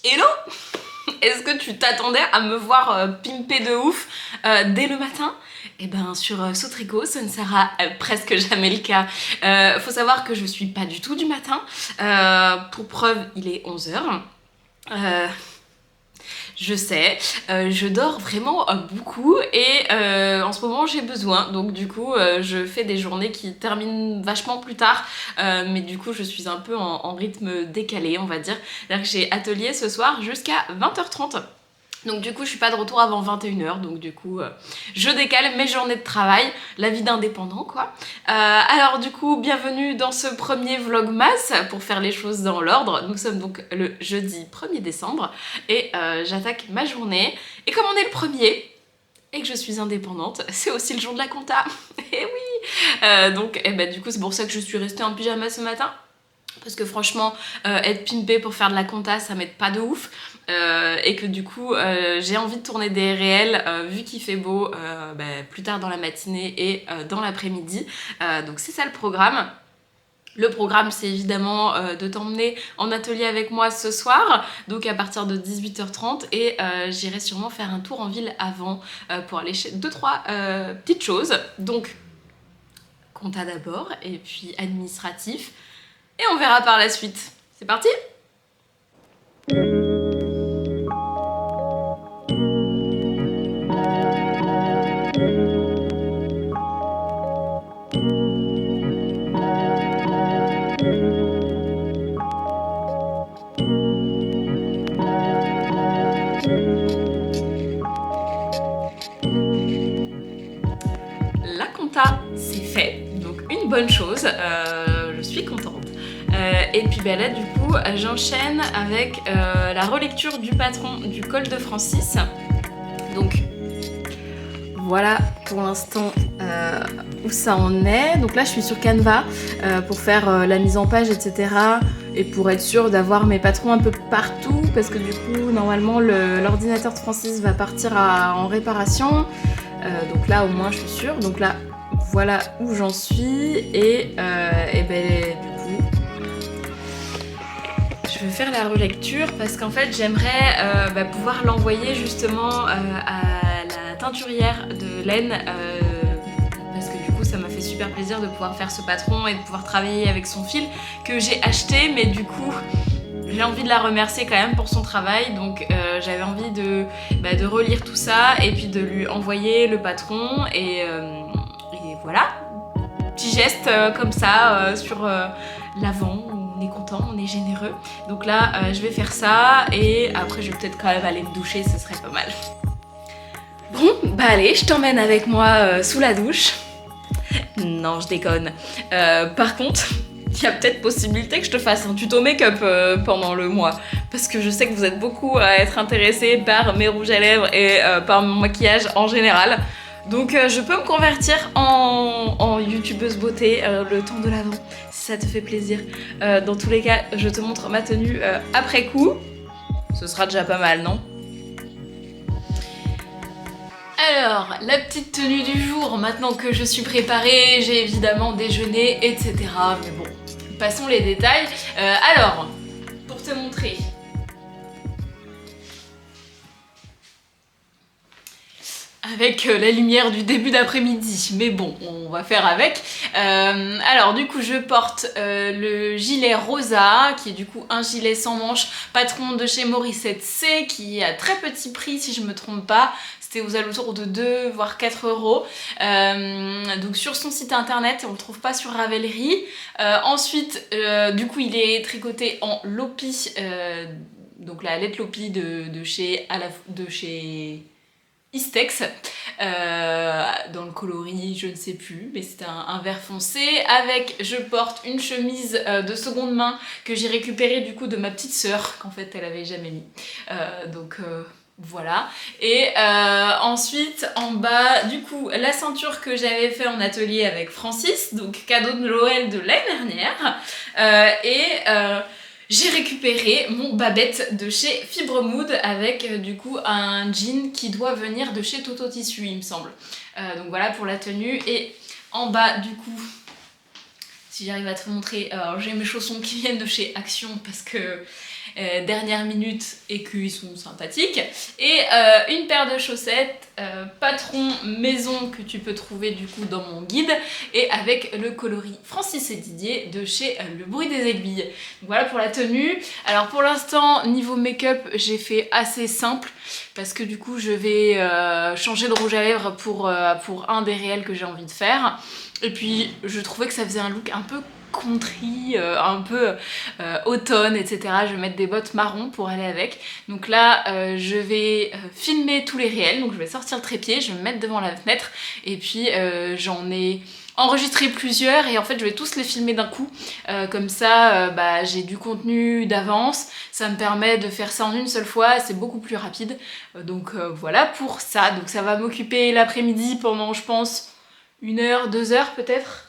Hello! Est-ce que tu t'attendais à me voir pimper de ouf dès le matin? Eh ben sur Sautricot, ce ne sera presque jamais le cas. Faut savoir que je suis pas du tout du matin. Pour preuve, il est 11h. Je sais, je dors vraiment beaucoup et en ce moment j'ai besoin, donc du coup je fais des journées qui terminent vachement plus tard, mais du coup je suis un peu en rythme décalé, on va dire. C'est-à-dire que j'ai atelier ce soir jusqu'à 20h30. Donc du coup je suis pas de retour avant 21h, donc du coup je décale mes journées de travail, la vie d'indépendant quoi. Alors du coup bienvenue dans ce premier vlogmas pour faire les choses dans l'ordre. Nous sommes donc le jeudi 1er décembre et j'attaque ma journée. Et comme on est le premier et que je suis indépendante, c'est aussi le jour de la compta. Et oui donc du coup c'est pour ça que je suis restée en pyjama ce matin. Parce que franchement, être pimpée pour faire de la compta, ça m'aide pas de ouf. Et que du coup, j'ai envie de tourner des réels, vu qu'il fait beau, plus tard dans la matinée et dans l'après-midi. Donc c'est ça le programme. Le programme, c'est évidemment de t'emmener en atelier avec moi ce soir, donc à partir de 18h30, et j'irai sûrement faire un tour en ville avant pour aller chez 2-3 petites choses. Donc, compta d'abord, et puis administratif. Et on verra par la suite. C'est parti? La compta, c'est fait, donc une bonne chose, je suis contente. Et puis là du coup j'enchaîne avec la relecture du patron du col de Francis. Donc voilà pour l'instant où ça en est. Donc là je suis sur Canva pour faire la mise en page etc. Et pour être sûre d'avoir mes patrons un peu partout parce que du coup normalement l'ordinateur de Francis va partir en réparation. Donc là au moins je suis sûre. Donc là voilà où j'en suis et du coup je vais faire la relecture parce qu'en fait j'aimerais pouvoir l'envoyer justement à la teinturière de laine parce que du coup ça m'a fait super plaisir de pouvoir faire ce patron et de pouvoir travailler avec son fil que j'ai acheté, mais du coup j'ai envie de la remercier quand même pour son travail, donc j'avais envie de relire tout ça et puis de lui envoyer le patron et voilà, petit geste comme ça sur l'avant. On est content, on est généreux. Donc là, je vais faire ça et après je vais peut-être quand même aller me doucher, ce serait pas mal. Bon, allez, je t'emmène avec moi sous la douche. Non, je déconne. Par contre, il y a peut-être possibilité que je te fasse un tuto make-up pendant le mois. Parce que je sais que vous êtes beaucoup à être intéressés par mes rouges à lèvres et par mon maquillage en général. Donc je peux me convertir en youtubeuse beauté le temps de l'avant, si ça te fait plaisir. Dans tous les cas, je te montre ma tenue après coup. Ce sera déjà pas mal, non? Alors, la petite tenue du jour, maintenant que je suis préparée, j'ai évidemment déjeuné, etc. Mais bon, passons les détails. Alors, pour te montrer... avec la lumière du début d'après-midi, mais bon, on va faire avec. Alors du coup je porte le gilet rosa, qui est du coup un gilet sans manches, patron de chez Morissette C, qui est à très petit prix si je me trompe pas. C'était aux alentours de 2 voire 4 euros. Donc sur son site internet, on le trouve pas sur Ravelry. Ensuite, du coup il est tricoté en Lopi, donc la Let Lopi de chez Istex, dans le coloris je ne sais plus, mais c'était un vert foncé. Avec, je porte une chemise de seconde main que j'ai récupérée du coup de ma petite sœur, qu'en fait elle avait jamais mis, donc voilà. Et ensuite en bas du coup la ceinture que j'avais fait en atelier avec Francis, donc cadeau de Noël de l'année dernière. J'ai récupéré mon Babette de chez Fibre Mood avec du coup un jean qui doit venir de chez Toto Tissu il me semble. Donc voilà pour la tenue. Et en bas du coup, si j'arrive à te montrer, j'ai mes chaussons qui viennent de chez Action parce que dernière minute et qu'ils sont sympathiques. Et une paire de chaussettes patron maison que tu peux trouver du coup dans mon guide et avec le coloris Francis et Didier de chez Le Bruit des Aiguilles. Donc voilà pour la tenue. Alors pour l'instant niveau make-up j'ai fait assez simple parce que du coup je vais changer de rouge à lèvres pour un des réels que j'ai envie de faire. Et puis je trouvais que ça faisait un look un peu country, un peu automne, etc. Je vais mettre des bottes marron pour aller avec. Donc là, je vais filmer tous les réels. Donc je vais sortir le trépied, je vais me mettre devant la fenêtre. Et puis j'en ai enregistré plusieurs et en fait je vais tous les filmer d'un coup. Comme ça, j'ai du contenu d'avance. Ça me permet de faire ça en une seule fois. C'est beaucoup plus rapide. Donc voilà pour ça. Donc ça va m'occuper l'après-midi pendant, je pense, 1 heure, 2 heures peut-être.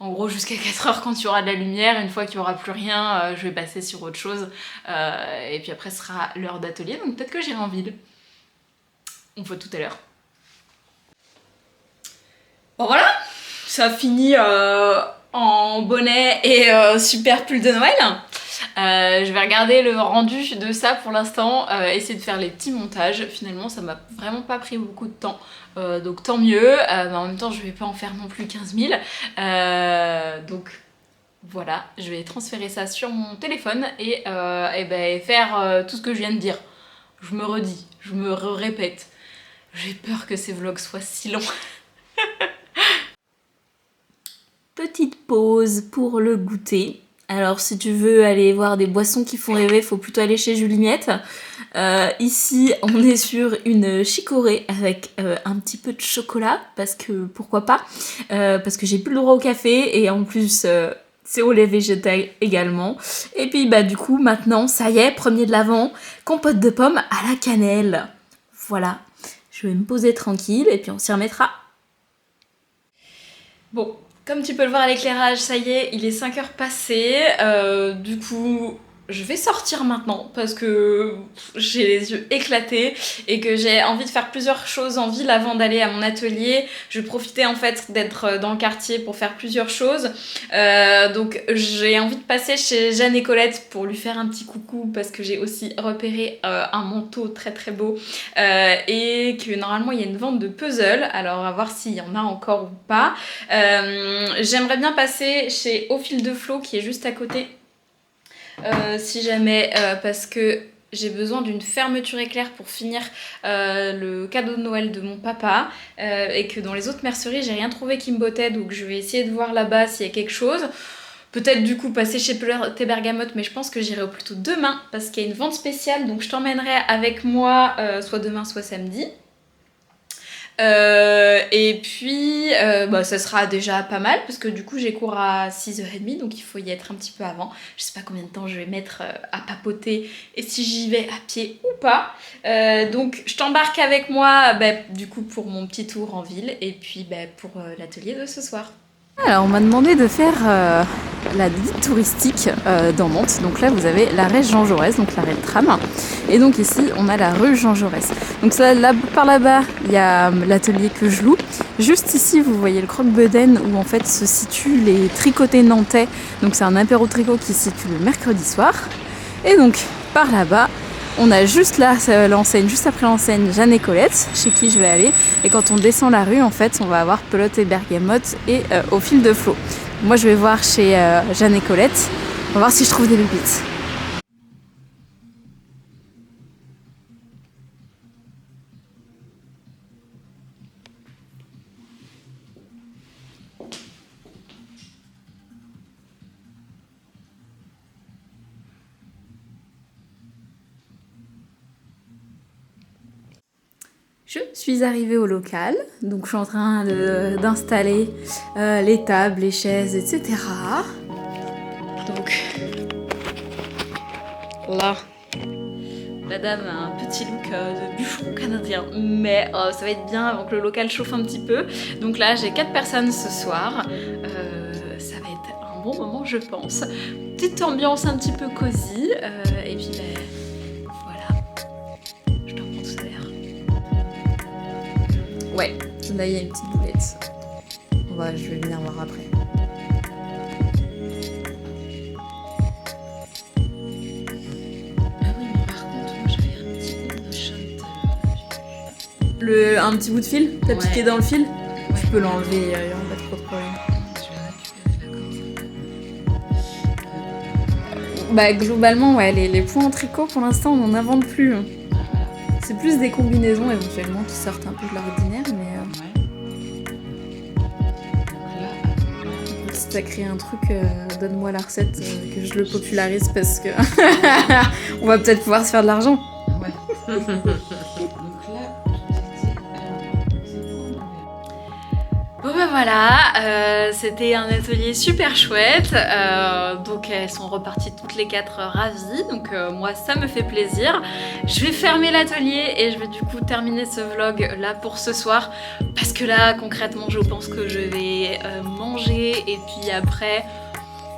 En gros jusqu'à 4 heures quand il y aura de la lumière. Une fois qu'il n'y aura plus rien, je vais passer sur autre chose. Et puis après ce sera l'heure d'atelier, donc peut-être que j'irai en ville. On voit tout à l'heure. Bon voilà, ça finit en bonnet et super pull de Noël. Je vais regarder le rendu de ça pour l'instant, essayer de faire les petits montages. Finalement ça m'a vraiment pas pris beaucoup de temps, donc tant mieux, mais en même temps je vais pas en faire non plus 15 000, donc voilà, je vais transférer ça sur mon téléphone et faire tout ce que je viens de dire. Je me redis, je me répète, j'ai peur que ces vlogs soient si longs. Petite pause pour le goûter. Alors si tu veux aller voir des boissons qui font rêver, faut plutôt aller chez Julinette. Ici on est sur une chicorée avec un petit peu de chocolat, parce que pourquoi pas, parce que j'ai plus le droit au café et en plus c'est au lait végétal également. Et puis du coup maintenant ça y est, premier de l'avant, compote de pommes à la cannelle. Voilà, je vais me poser tranquille et puis on s'y remettra. Bon, comme tu peux le voir à l'éclairage, ça y est, il est 5 heures passées. Du coup, je vais sortir maintenant parce que j'ai les yeux éclatés et que j'ai envie de faire plusieurs choses en ville avant d'aller à mon atelier. Je vais profiter en fait d'être dans le quartier pour faire plusieurs choses. Donc j'ai envie de passer chez Jeanne et Colette pour lui faire un petit coucou parce que j'ai aussi repéré un manteau très très beau et que normalement il y a une vente de puzzles. Alors à voir s'il y en a encore ou pas. J'aimerais bien passer chez Au Fil de Flow qui est juste à côté. Si jamais, parce que j'ai besoin d'une fermeture éclair pour finir le cadeau de Noël de mon papa et que dans les autres merceries j'ai rien trouvé qui me bottait, donc je vais essayer de voir là-bas s'il y a quelque chose. Peut-être du coup passer chez Thé Bergamote, mais je pense que j'irai plutôt demain parce qu'il y a une vente spéciale, donc je t'emmènerai avec moi soit demain soit samedi. Et puis ça sera déjà pas mal parce que du coup j'ai cours à 6h30, donc il faut y être un petit peu avant. Je sais pas combien de temps je vais mettre à papoter et si j'y vais à pied ou pas. Donc je t'embarque avec moi du coup pour mon petit tour en ville et puis pour l'atelier de ce soir. Alors on m'a demandé de faire la guide touristique dans Nantes. Donc là vous avez l'arrêt Jean Jaurès, donc l'arrêt de tram. Et donc ici on a la rue Jean Jaurès. Donc ça, là, par là-bas il y a l'atelier que je loue. Juste ici vous voyez le croque-bedaine où en fait se situent les tricotés nantais. Donc c'est un apéro tricot qui se situe le mercredi soir. Et donc par là-bas on a juste là l'enseigne, juste après l'enseigne Jeanne et Colette, chez qui je vais aller. Et quand on descend la rue, en fait, on va avoir Pelote et Bergamote et Au Fil de Flow. Moi, je vais voir chez Jeanne et Colette. On va voir si je trouve des pépites. Je suis arrivée au local, donc je suis en train d'installer les tables, les chaises, etc. Donc là, la dame a un petit look de bûcheron canadien, mais ça va être bien avant que le local chauffe un petit peu. Donc là, j'ai 4 personnes ce soir. Ça va être un bon moment, je pense. Petite ambiance un petit peu cosy, et puis voilà. Je te reprends tout à l'heure. Ouais, là il y a une petite boulette. Je vais venir voir après. Un petit bout de fil, t'as piqué dans le fil. Tu peux l'enlever, il n'y a pas trop de problème. Bah globalement ouais, les points en tricot pour l'instant on n'en invente plus. C'est plus des combinaisons éventuellement qui sortent un peu de l'ordinaire mais... Si t'as créé un truc, donne-moi la recette, que je le popularise parce que on va peut-être pouvoir se faire de l'argent. Ouais. Donc là, Bon bah voilà, c'était un atelier super chouette, donc elles sont reparties toutes les 4 ravies, donc moi ça me fait plaisir. Je vais fermer l'atelier et je vais du coup terminer ce vlog là pour ce soir, parce que là concrètement je pense que je vais manger et puis après,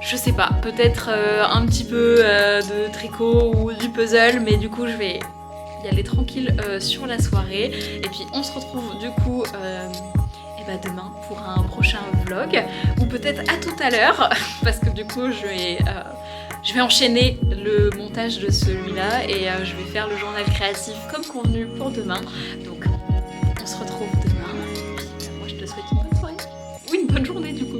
je sais pas, peut-être un petit peu de tricot ou du puzzle, mais du coup je vais y aller tranquille sur la soirée et puis on se retrouve du coup demain pour un prochain vlog ou peut-être à tout à l'heure parce que du coup je vais enchaîner le montage de celui-là et je vais faire le journal créatif comme convenu pour demain. Donc on se retrouve demain et puis moi je te souhaite une bonne soirée ou une bonne journée du coup.